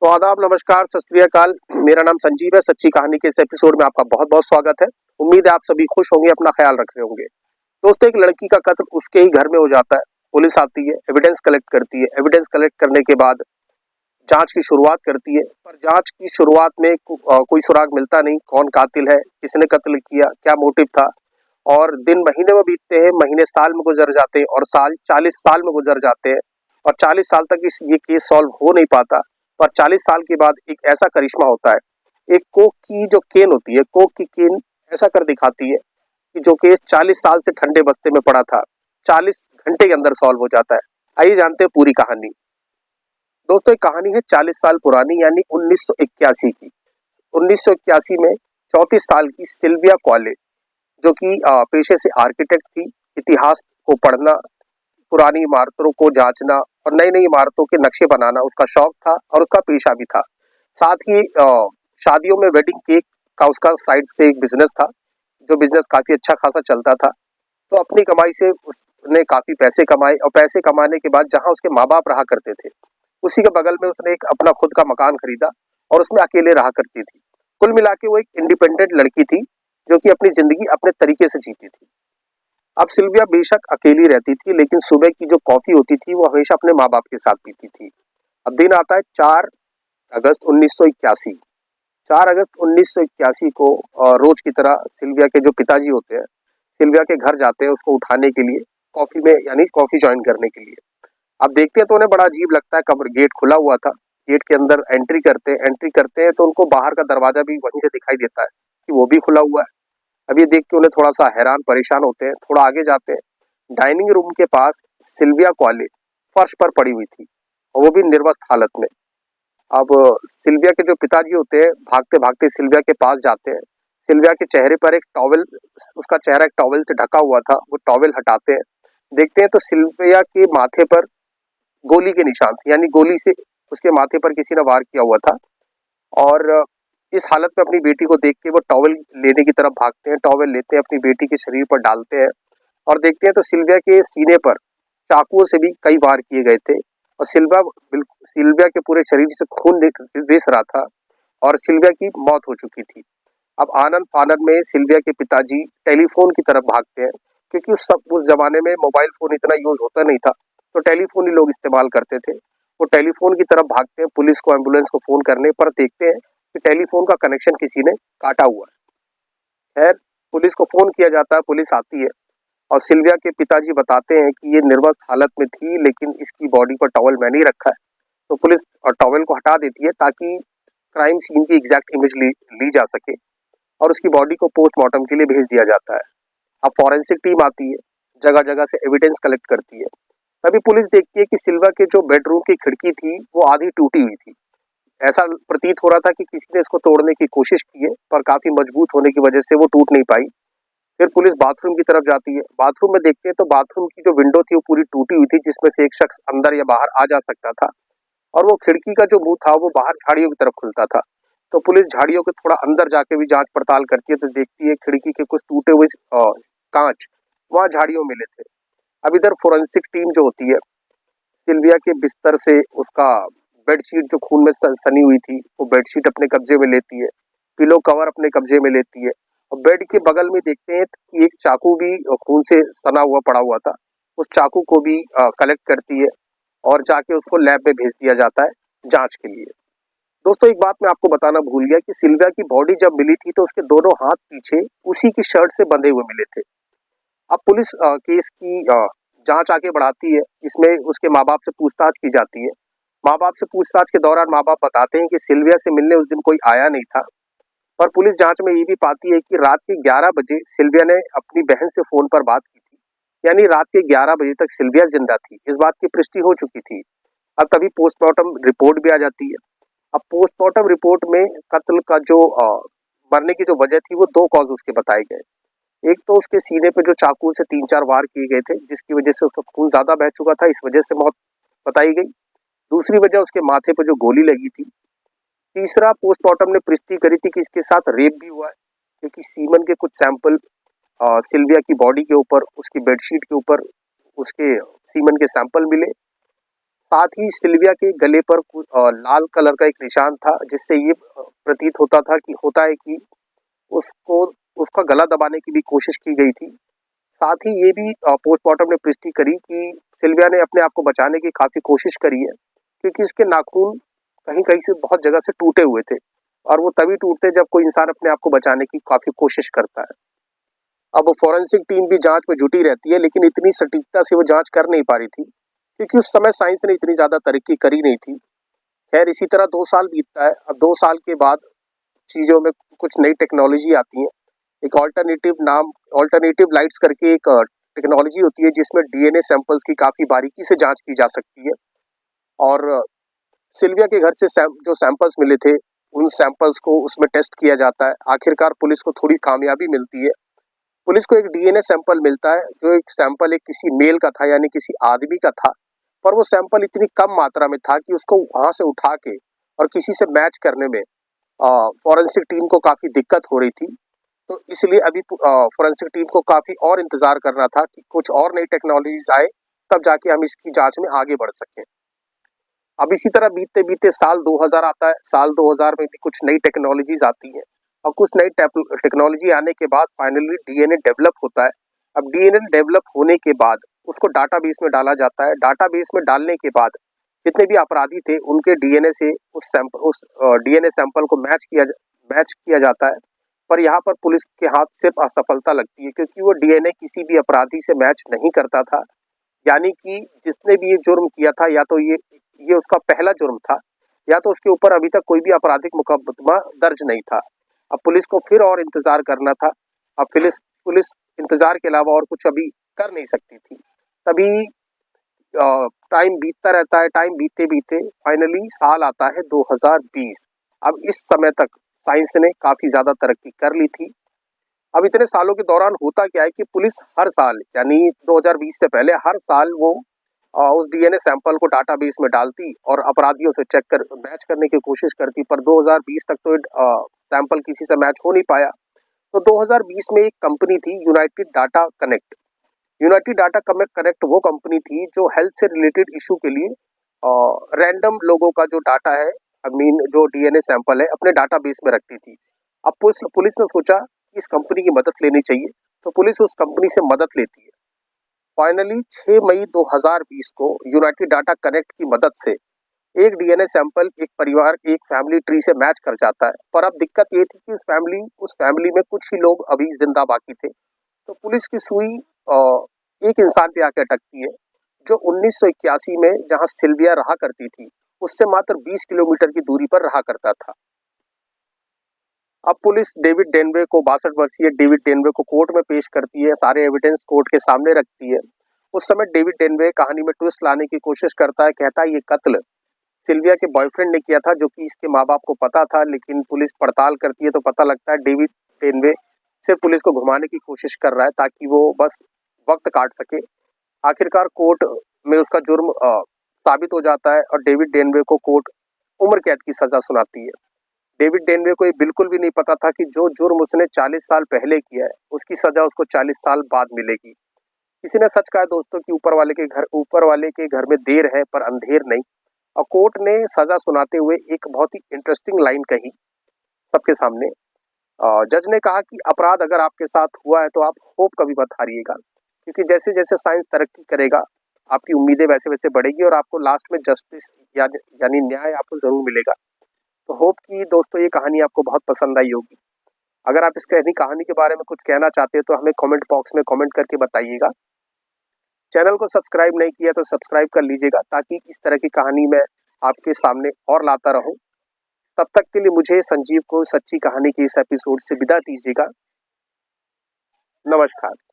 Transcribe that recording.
तो आदाब, नमस्कार, सत श्री अकाल। मेरा नाम संजीव है। सच्ची कहानी के इस एपिसोड में आपका बहुत-बहुत स्वागत है। उम्मीद है आप सभी खुश होंगे, अपना ख्याल रख रहे होंगे। दोस्तों, एक लड़की का कत्ल उसके ही घर में हो जाता है। पुलिस आती है, एविडेंस कलेक्ट करती है। एविडेंस कलेक्ट करने के बाद जाँच की शुरुआत करती है, पर जाँच की शुरुआत में कोई सुराग मिलता नहीं। कौन कातिल है? किसने कत्ल किया? क्या मोटिव था? और दिन महीने में बीतते हैं, महीने साल में गुजर जाते हैं और साल 40 साल में गुजर जाते हैं और 40 साल तक इस ये केस सॉल्व हो नहीं पाता। पर 40 साल के बाद एक ऐसा करिश्मा होता है, एक कोक की जो केन होती है, कोक की केन ऐसा कर दिखाती है कि जो केस 40 साल से ठंडे बस्ते में पड़ा था, 40 घंटे के अंदर सॉल्व हो जाता है। आइए जानते हैं पूरी कहानी। दोस्तों, एक कहानी है 40 साल पुरानी, यानी 1981 की। 1981 में 34 साल की सिल्विया कॉले, जो कि पेशे से आर्किटेक्ट थी, इतिहास को पढ़ना, पुरानी इमारतों को जांचना और नई-नई इमारतों के नक्शे बनाना उसका शौक था और उसका पेशा भी था। साथ ही शादियों में वेडिंग केक का उसका साइड से एक बिजनेस था, जो बिजनेस काफी अच्छा खासा चलता था। तो अपनी कमाई से उसने काफी पैसे कमाए और पैसे कमाने के बाद जहां उसके माँ-बाप रहा करते थे, उसी के बगल में उसने एक अपना खुद का मकान खरीदा और उसमें अकेले रहा करती थी। कुल मिला के वो एक इंडिपेंडेंट लड़की थी, जो कि अपनी जिंदगी अपने तरीके से जीती थी। अब सिल्विया बेशक अकेली रहती थी, लेकिन सुबह की जो कॉफी होती थी वो हमेशा अपने माँ बाप के साथ पीती थी। अब दिन आता है 4 अगस्त 1981। 4 अगस्त 1981 को रोज की तरह सिल्विया के जो पिताजी होते हैं, सिल्विया के घर जाते हैं उसको उठाने के लिए, कॉफी में यानी कॉफी ज्वाइन करने के लिए। अब देखते हैं तो उन्हें बड़ा अजीब लगता है, कमर गेट खुला हुआ था। गेट के अंदर एंट्री करते हैं तो उनको बाहर का दरवाजा भी वहीं से दिखाई देता है कि वो भी खुला हुआ है। अब ये देख के उन्हें थोड़ा सा हैरान परेशान होते हैं। थोड़ा आगे जाते हैं, डाइनिंग रूम के पास सिल्विया कॉले फर्श पर पड़ी हुई थी और वो भी निर्वस्त्र हालत में। अब सिल्विया के जो पिताजी होते हैं भागते भागते सिल्विया के पास जाते हैं। सिल्विया के चेहरे पर एक टॉवेल, उसका चेहरा एक टॉवेल से ढका हुआ था, वो टॉवेल हटाते हैं। देखते हैं तो सिल्विया के माथे पर गोली के निशान थे, यानी गोली से उसके माथे पर किसी ने वार किया हुआ था। और इस हालत में अपनी बेटी को देख के वो टॉवेल लेने की तरफ भागते हैं, टॉवेल लेते हैं, अपनी बेटी के शरीर पर डालते हैं और देखते हैं तो सिल्विया के सीने पर चाकुओं से भी कई वार किए गए थे और सिल्विया के पूरे शरीर से खून रिस रहा था और सिल्विया की मौत हो चुकी थी। अब आनन फानन में सिल्विया के पिताजी टेलीफोन की तरफ भागते हैं, क्योंकि उस जमाने में मोबाइल फोन इतना यूज होता नहीं था, तो टेलीफोन ही लोग इस्तेमाल करते थे। वो टेलीफोन की तरफ भागते हैं, पुलिस को, एम्बुलेंस को फोन करने पर देखते हैं कि टेलीफोन का कनेक्शन किसी ने काटा हुआ है। खैर, पुलिस को फोन किया जाता है, पुलिस आती है और सिल्विया के पिताजी बताते हैं कि ये निर्वस्त्र हालत में थी, लेकिन इसकी बॉडी पर टॉवल मैंने ही रखा है। तो पुलिस टॉवल को हटा देती है ताकि क्राइम सीन की एग्जैक्ट इमेज ली जा सके और उसकी बॉडी को पोस्टमार्टम के लिए भेज दिया जाता है। अब फॉरेंसिक टीम आती है, जगह जगह से एविडेंस कलेक्ट करती है। तभी पुलिस देखती है कि सिल्वा के जो बेडरूम की खिड़की थी वो आधी टूटी हुई थी। ऐसा प्रतीत हो रहा था कि किसी ने इसको तोड़ने की कोशिश की है, पर काफी मजबूत होने की वजह से वो टूट नहीं पाई। फिर पुलिस बाथरूम की तरफ जाती है। बाथरूम में देखते हैं तो बाथरूम की जो विंडो थी वो पूरी टूटी हुई थी, जिसमें से एक शख्स अंदर या बाहर आ जा सकता था और वो खिड़की का जो मुंह था वो बाहर झाड़ियों की तरफ खुलता था। तो पुलिस झाड़ियों के थोड़ा अंदर जाके भी जांच पड़ताल करती है, तो देखती है खिड़की के कुछ टूटे हुए कांच वहां झाड़ियों में मिले थे। अब इधर फोरेंसिक टीम जो होती है, सिल्विया के बिस्तर से उसका बेडशीट जो खून में सनी हुई थी वो बेडशीट अपने कब्जे में लेती है, पिलो कवर अपने कब्जे में लेती है और बेड के बगल में देखते हैं कि एक चाकू भी खून से सना हुआ पड़ा हुआ था। उस चाकू को भी कलेक्ट करती है और जाके उसको लैब में भेज दिया जाता है जांच के लिए। दोस्तों, एक बात मैं आपको बताना भूल गया कि सिल्विया की बॉडी जब मिली थी तो उसके दोनों हाथ पीछे उसी की शर्ट से बंधे हुए मिले थे। अब पुलिस केस की जांच आगे बढ़ाती है। इसमें उसके माँ बाप से पूछताछ की जाती है। माँ बाप से पूछताछ के दौरान माँ बाप बताते हैं कि सिल्विया से मिलने उस दिन कोई आया नहीं था। पर पुलिस जांच में ये भी पाती है कि रात के 11 बजे सिल्विया ने अपनी बहन से फोन पर बात की थी, यानी रात के 11 बजे तक सिल्विया जिंदा थी। इस बात की पुष्टि हो चुकी थी। अब तभी पोस्टमार्टम रिपोर्ट भी आ जाती है। अब पोस्टमार्टम रिपोर्ट में कत्ल का जो मरने की जो वजह थी वो दो कॉज उसके बताए गए। एक तो उसके सीने पे जो चाकू से 3-4 वार किए गए थे, जिसकी वजह से उसका खून ज्यादा बह चुका था, इस वजह से मौत बताई गई। दूसरी वजह उसके माथे पर जो गोली लगी थी। तीसरा, पोस्टमार्टम ने पुष्टि करी थी कि इसके साथ रेप भी हुआ है, क्योंकि सीमन के कुछ सैंपल सिल्विया की बॉडी के ऊपर, उसकी बेडशीट के ऊपर उसके सीमन के सैंपल मिले। साथ ही सिल्विया के गले पर लाल कलर का एक निशान था, जिससे ये प्रतीत होता है कि उसको उसका गला दबाने की भी कोशिश की गई थी। साथ ही ये भी पोस्टमार्टम ने पुष्टि करी कि सिल्विया ने अपने आप को बचाने की काफ़ी कोशिश करी है, क्योंकि उसके नाखून कहीं-कहीं से बहुत जगह से टूटे हुए थे और वो तभी टूटते हैं जब कोई इंसान अपने आप को बचाने की काफ़ी कोशिश करता है। अब फोरेंसिक टीम भी जाँच में जुटी रहती है, लेकिन इतनी सटीकता से वो जाँच कर नहीं पा रही थी, क्योंकि उस समय साइंस ने इतनी ज़्यादा तरक्की करी नहीं थी। खैर इसी तरह 2 साल बीतता है। अब 2 साल के बाद चीज़ों में कुछ नई टेक्नोलॉजी आती है। एक अल्टरनेटिव लाइट्स करके एक टेक्नोलॉजी होती है, जिसमें डीएनए सैंपल्स की काफ़ी बारीकी से जाँच की जा सकती है और सिल्विया के घर से जो सैंपल्स मिले थे, उन सैंपल्स को उसमें टेस्ट किया जाता है। आखिरकार पुलिस को थोड़ी कामयाबी मिलती है। पुलिस को एक डीएनए सैंपल मिलता है, जो एक सैंपल एक किसी मेल का था, यानी किसी आदमी का था, पर वो सैंपल इतनी कम मात्रा में था कि उसको वहाँ से उठा के और किसी से मैच करने में फॉरेंसिक टीम को काफ़ी दिक्कत हो रही थी। तो इसलिए अभी फॉरेंसिक टीम को काफ़ी और इंतज़ार करना था कि कुछ और नई टेक्नोलॉजीज़ आए, तब जाके हम इसकी जाँच में आगे बढ़ सकें। अब इसी तरह बीतते-बीतते साल 2000 आता है। साल 2000 में भी कुछ नई टेक्नोलॉजीज़ आती हैं और कुछ नई टेक्नोलॉजी आने के बाद फाइनली डीएनए डेवलप होता है। अब डीएनए डेवलप होने के बाद उसको डाटाबेस में डाला जाता है। डाटाबेस में डालने के बाद जितने भी अपराधी थे, उनके डीएनए से उस डीएनए सैंपल को मैच किया जाता है। पर यहाँ पर पुलिस के हाथ सिर्फ असफलता लगती है, क्योंकि वो डीएनए किसी भी अपराधी से मैच नहीं करता था। यानी कि जिसने भी ये जुर्म किया था, या तो ये उसका पहला जुर्म था, या तो उसके ऊपर अभी तक कोई भी आपराधिक मुकदमा दर्ज नहीं था। अब पुलिस को फिर और इंतजार करना था। अब पुलिस इंतजार के अलावा और कुछ अभी कर नहीं सकती थी। तभी टाइम बीतता रहता है। टाइम बीतते-बीते फाइनली साल आता है 2020। अब इस समय तक साइंस ने काफ़ी ज़्यादा तरक्की कर ली थी। अब इतने सालों के दौरान होता क्या है कि पुलिस हर साल, यानी 2020 से पहले हर साल वो उस डीएनए सैंपल को डाटाबेस में डालती और अपराधियों से मैच करने की कोशिश करती, पर 2020 तक तो सैंपल किसी से मैच हो नहीं पाया। तो 2020 में एक कंपनी थी, यूनाइटेड डाटा कनेक्ट वो कंपनी थी जो हेल्थ से रिलेटेड इशू के लिए रैंडम लोगों का जो डाटा है, जो डीएनए सैंपल है, अपने डाटाबेस में रखती थी। अब पुलिस ने सोचा कि इस कंपनी की मदद लेनी चाहिए, तो पुलिस उस कंपनी से मदद लेती है। फाइनली 6 मई 2020 को यूनाइटेड डाटा कनेक्ट की मदद से एक डीएनए सैंपल एक फैमिली ट्री से मैच कर जाता है। पर अब दिक्कत ये थी कि उस फैमिली में कुछ ही लोग अभी जिंदा बाकी थे। तो पुलिस की सुई एक इंसान पे आके अटकती है, जो 1981 में जहां सिल्विया रहा करती थी, उससे मात्र 20 किलोमीटर की दूरी पर रहा करता था। अब पुलिस 62 वर्षीय डेविड डेनवे को कोर्ट में पेश करती है, सारे एविडेंस कोर्ट के सामने रखती है। उस समय डेविड डेनवे कहानी में ट्विस्ट लाने की कोशिश करता है, कहता है ये कत्ल सिल्विया के बॉयफ्रेंड ने किया था, जो कि इसके माँ-बाप को पता था, लेकिन पुलिस पड़ताल करती है तो पता लगता है डेविड डेनवे सिर्फ पुलिस को घुमाने की कोशिश कर रहा है, ताकि वो बस वक्त काट सके। आखिरकार कोर्ट में उसका जुर्म साबित हो जाता है और डेविड डेनवे को कोर्ट उम्र कैद की सजा सुनाती है। डेविड डेनवे को ये बिल्कुल भी नहीं पता था कि जो जुर्म उसने 40 साल पहले किया है, उसकी सजा उसको 40 साल बाद मिलेगी। किसी ने सच कहा है दोस्तों कि ऊपर वाले के घर में देर है पर अंधेर नहीं। और कोर्ट ने सजा सुनाते हुए एक बहुत ही इंटरेस्टिंग लाइन कही सबके सामने। जज ने कहा कि अपराध अगर आपके साथ हुआ है तो आप होप कभी मत हारिएगा, क्योंकि जैसे जैसे साइंस तरक्की करेगा, आपकी उम्मीदें वैसे वैसे बढ़ेगी और आपको लास्ट में जस्टिस यानी न्याय आपको जरूर मिलेगा। तो होप कि दोस्तों ये कहानी आपको बहुत पसंद आई होगी। अगर आप इस कहानी के बारे में कुछ कहना चाहते हैं तो हमें कमेंट बॉक्स में कमेंट करके बताइएगा। चैनल को सब्सक्राइब नहीं किया तो सब्सक्राइब कर लीजिएगा, ताकि इस तरह की कहानी मैं आपके सामने और लाता रहूं। तब तक के लिए मुझे संजीव को सच्ची कहानी के इस एपिसोड से विदा दीजिएगा। नमस्कार।